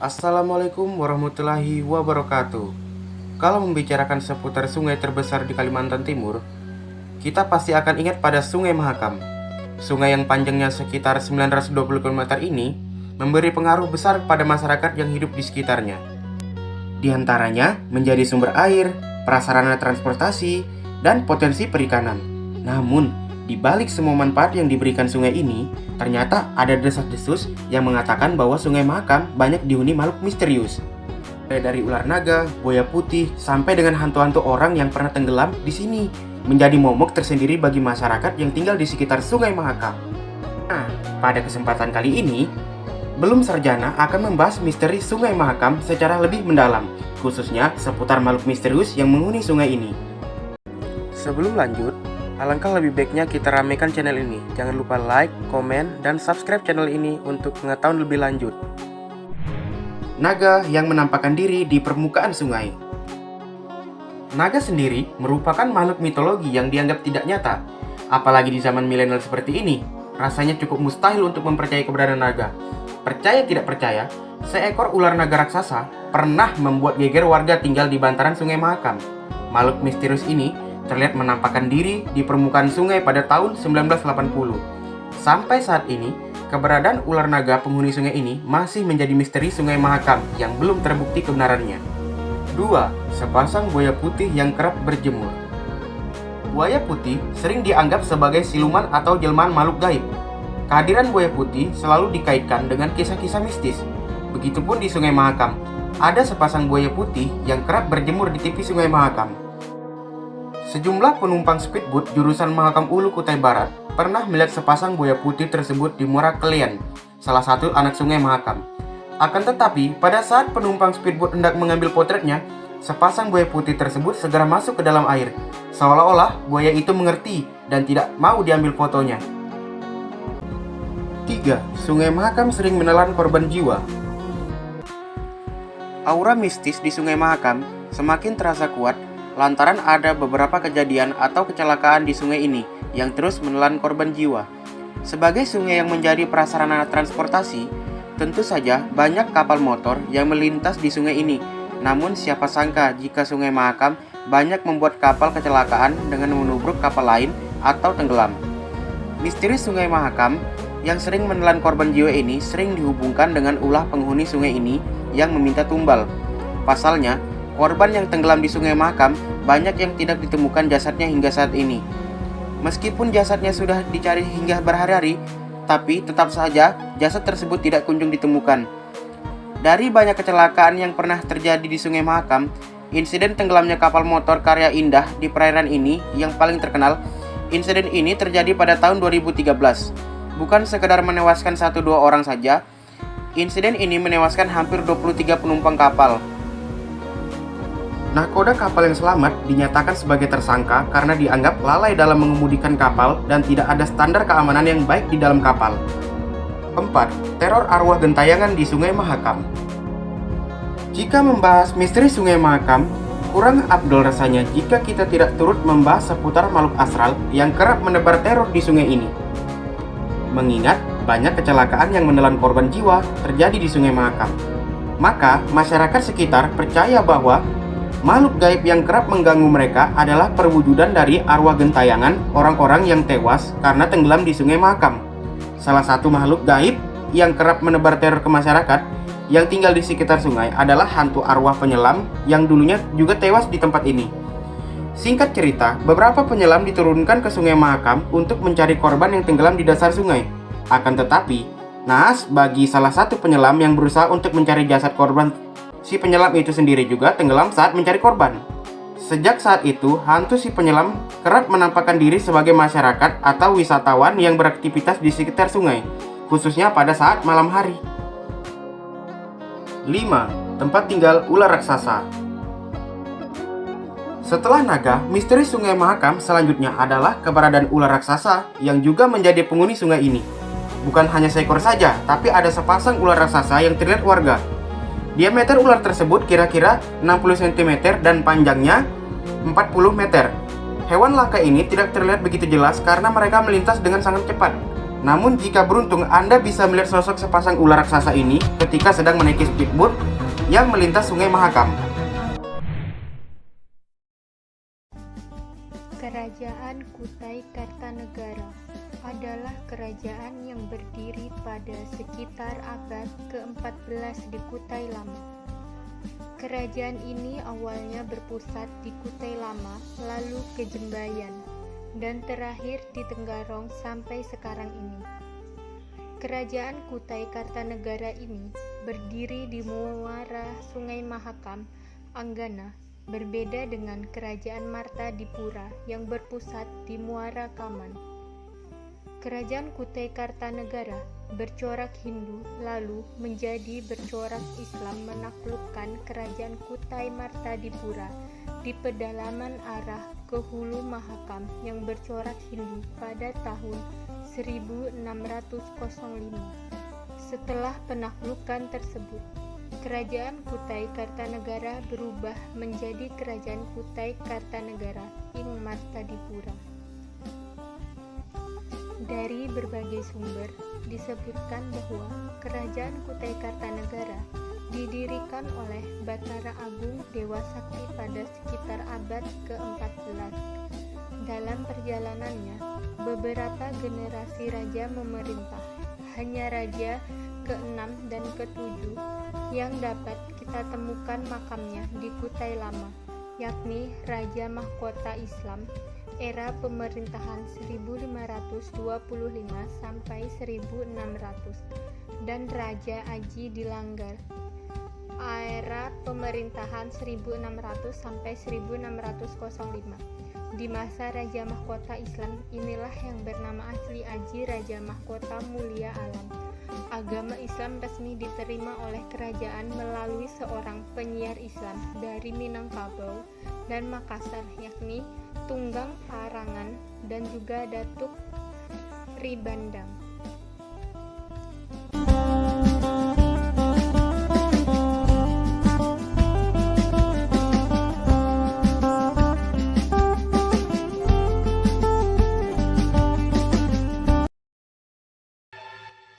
Assalamualaikum warahmatullahi wabarakatuh. Kalau membicarakan seputar sungai terbesar di Kalimantan Timur, kita pasti akan ingat pada Sungai Mahakam. Sungai yang panjangnya sekitar 920 km ini memberi pengaruh besar pada masyarakat yang hidup di sekitarnya. Di antaranya menjadi sumber air, prasarana transportasi, dan potensi perikanan. Namun, di balik semua manfaat yang diberikan sungai ini, ternyata ada desas-desus yang mengatakan bahwa Sungai Mahakam banyak dihuni makhluk misterius. Dari ular naga, buaya putih, sampai dengan hantu-hantu orang yang pernah tenggelam di sini, menjadi momok tersendiri bagi masyarakat yang tinggal di sekitar Sungai Mahakam. Nah, pada kesempatan kali ini, Belum Sarjana akan membahas misteri Sungai Mahakam secara lebih mendalam, khususnya seputar makhluk misterius yang menghuni sungai ini. Sebelum lanjut, alangkah lebih baiknya kita ramaikan channel ini. Jangan lupa like, komen, dan subscribe channel ini untuk pengetahuan lebih lanjut. Naga yang menampakkan diri di permukaan sungai. Naga sendiri merupakan makhluk mitologi yang dianggap tidak nyata. Apalagi di zaman milenial seperti ini, rasanya cukup mustahil untuk mempercayai keberadaan naga. Percaya tidak percaya, seekor ular naga raksasa pernah membuat geger warga tinggal di bantaran Sungai Mahakam. Makhluk misterius ini terlihat menampakkan diri di permukaan sungai pada tahun 1980. Sampai saat ini, keberadaan ular naga penghuni sungai ini masih menjadi misteri Sungai Mahakam yang belum terbukti kebenarannya. 2. Sepasang buaya putih yang kerap berjemur. Buaya putih sering dianggap sebagai siluman atau jelmaan makhluk gaib. Kehadiran buaya putih selalu dikaitkan dengan kisah-kisah mistis. Begitupun di Sungai Mahakam, ada sepasang buaya putih yang kerap berjemur di tepi Sungai Mahakam. Sejumlah penumpang speedboat jurusan Mahakam Ulu Kutai Barat pernah melihat sepasang buaya putih tersebut di Muara Kelian, salah satu anak Sungai Mahakam. Akan tetapi, pada saat penumpang speedboat hendak mengambil potretnya, sepasang buaya putih tersebut segera masuk ke dalam air, seolah-olah buaya itu mengerti dan tidak mau diambil fotonya. 3. Sungai Mahakam sering menelan korban jiwa. Aura mistis di Sungai Mahakam semakin terasa kuat lantaran ada beberapa kejadian atau kecelakaan di sungai ini yang terus menelan korban jiwa. Sebagai sungai yang menjadi prasarana transportasi, tentu saja banyak kapal motor yang melintas di sungai ini. Namun siapa sangka jika Sungai Mahakam banyak membuat kapal kecelakaan dengan menubruk kapal lain atau tenggelam. Misteri Sungai Mahakam yang sering menelan korban jiwa ini sering dihubungkan dengan ulah penghuni sungai ini yang meminta tumbal. Pasalnya, korban yang tenggelam di Sungai Mahakam banyak yang tidak ditemukan jasadnya hingga saat ini. Meskipun jasadnya sudah dicari hingga berhari-hari, tapi tetap saja jasad tersebut tidak kunjung ditemukan. Dari banyak kecelakaan yang pernah terjadi di Sungai Mahakam, insiden tenggelamnya kapal motor Karya Indah di perairan ini yang paling terkenal. Insiden ini terjadi pada tahun 2013. Bukan sekedar menewaskan 1-2 orang saja, insiden ini menewaskan hampir 23 penumpang kapal. Nahkoda kapal yang selamat dinyatakan sebagai tersangka karena dianggap lalai dalam mengemudikan kapal dan tidak ada standar keamanan yang baik di dalam kapal. 4. Teror arwah gentayangan di Sungai Mahakam. Jika membahas misteri Sungai Mahakam, kurang afdol rasanya jika kita tidak turut membahas seputar makhluk astral yang kerap menebar teror di sungai ini. Mengingat banyak kecelakaan yang menelan korban jiwa terjadi di Sungai Mahakam, maka masyarakat sekitar percaya bahwa makhluk gaib yang kerap mengganggu mereka adalah perwujudan dari arwah gentayangan orang-orang yang tewas karena tenggelam di Sungai Mahakam. Salah satu makhluk gaib yang kerap menebar teror ke masyarakat yang tinggal di sekitar sungai adalah hantu arwah penyelam yang dulunya juga tewas di tempat ini. Singkat cerita, beberapa penyelam diturunkan ke Sungai Mahakam untuk mencari korban yang tenggelam di dasar sungai. Akan tetapi, naas bagi salah satu penyelam yang berusaha untuk mencari jasad korban, si penyelam itu sendiri juga tenggelam saat mencari korban. Sejak saat itu, hantu si penyelam kerap menampakkan diri sebagai masyarakat atau wisatawan yang beraktivitas di sekitar sungai, khususnya pada saat malam hari. 5. Tempat tinggal ular raksasa. Setelah naga, misteri Sungai Mahakam selanjutnya adalah keberadaan ular raksasa yang juga menjadi penghuni sungai ini. Bukan hanya seekor saja, tapi ada sepasang ular raksasa yang terlihat warga. Diameter ular tersebut kira-kira 60 cm dan panjangnya 40 meter. Hewan langka ini tidak terlihat begitu jelas karena mereka melintas dengan sangat cepat. Namun jika beruntung, Anda bisa melihat sosok sepasang ular raksasa ini ketika sedang menaiki speedboat yang melintas Sungai Mahakam. Kerajaan Kutai Kartanegara adalah kerajaan yang berdiri pada sekitar abad ke-14 di Kutai Lama. Kerajaan ini awalnya berpusat di Kutai Lama, lalu ke Jembayan, dan terakhir di Tenggarong sampai sekarang ini. Kerajaan Kutai Kartanegara ini berdiri di muara Sungai Mahakam, Anggana, berbeda dengan Kerajaan Martadipura yang berpusat di muara Kaman. Kerajaan Kutai Kartanegara bercorak Hindu lalu menjadi bercorak Islam menaklukkan Kerajaan Kutai Martadipura di pedalaman arah ke Hulu Mahakam yang bercorak Hindu pada tahun 1605. Setelah penaklukan tersebut, Kerajaan Kutai Kartanegara berubah menjadi Kerajaan Kutai Kartanegara ing Martadipura. Dari berbagai sumber disebutkan bahwa Kerajaan Kutai Kartanegara didirikan oleh Batara Agung Dewa Sakti pada sekitar abad ke-14. Dalam perjalanannya, beberapa generasi raja memerintah. Hanya raja ke-6 dan ke-7 yang dapat kita temukan makamnya di Kutai Lama, yakni Raja Mahkota Islam era pemerintahan 1525 sampai 1600 dan Raja Aji Dilanggar era pemerintahan 1600 sampai 1605. Di masa Raja Mahkota Islam inilah yang bernama asli Aji Raja Mahkota Mulia Alam. Agama Islam resmi diterima oleh kerajaan melalui seorang penyiar Islam dari Minangkabau dan Makassar, yakni Tunggang Parangan dan juga Datuk Ribandang.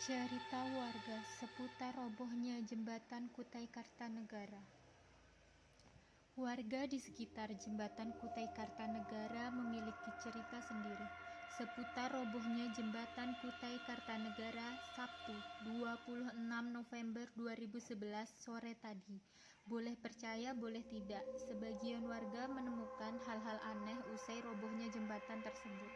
Cerita warga seputar robohnya jembatan Kutai Kartanegara. Warga di sekitar jembatan Kutai Kartanegara memiliki cerita sendiri seputar robohnya jembatan Kutai Kartanegara Sabtu 26 November 2011 sore tadi. Boleh percaya boleh tidak, sebagian warga menemukan hal-hal aneh usai robohnya jembatan tersebut.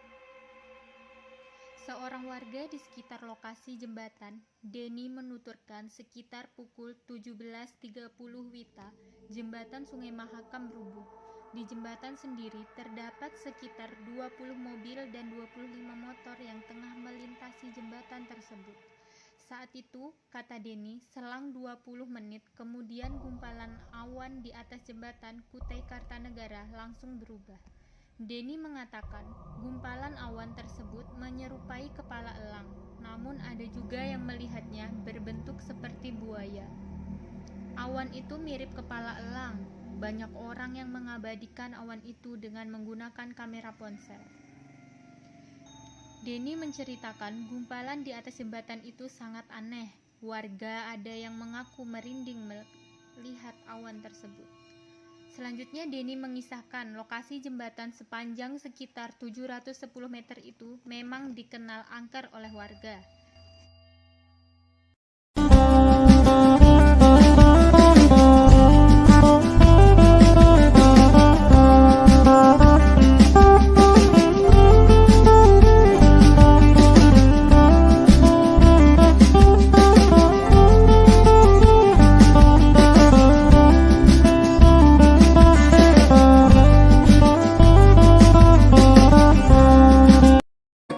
Seorang warga di sekitar lokasi jembatan, Denny, menuturkan sekitar pukul 17.30 WITA, jembatan Sungai Mahakam rubuh. Di jembatan sendiri terdapat sekitar 20 mobil dan 25 motor yang tengah melintasi jembatan tersebut. Saat itu, kata Denny, selang 20 menit kemudian gumpalan awan di atas jembatan Kutai Kartanegara langsung berubah. Denny mengatakan gumpalan awan tersebut menyerupai kepala elang, namun ada juga yang melihatnya berbentuk seperti buaya. Awan itu mirip kepala elang. Banyak orang yang mengabadikan awan itu dengan menggunakan kamera ponsel. Denny menceritakan gumpalan di atas jembatan itu sangat aneh. Warga ada yang mengaku merinding melihat awan tersebut. Selanjutnya Denny mengisahkan lokasi jembatan sepanjang sekitar 710 meter itu memang dikenal angker oleh warga.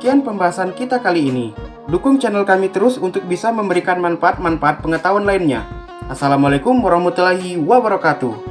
Sekian pembahasan kita kali ini. Dukung channel kami terus untuk bisa memberikan manfaat-manfaat pengetahuan lainnya. Assalamualaikum warahmatullahi wabarakatuh.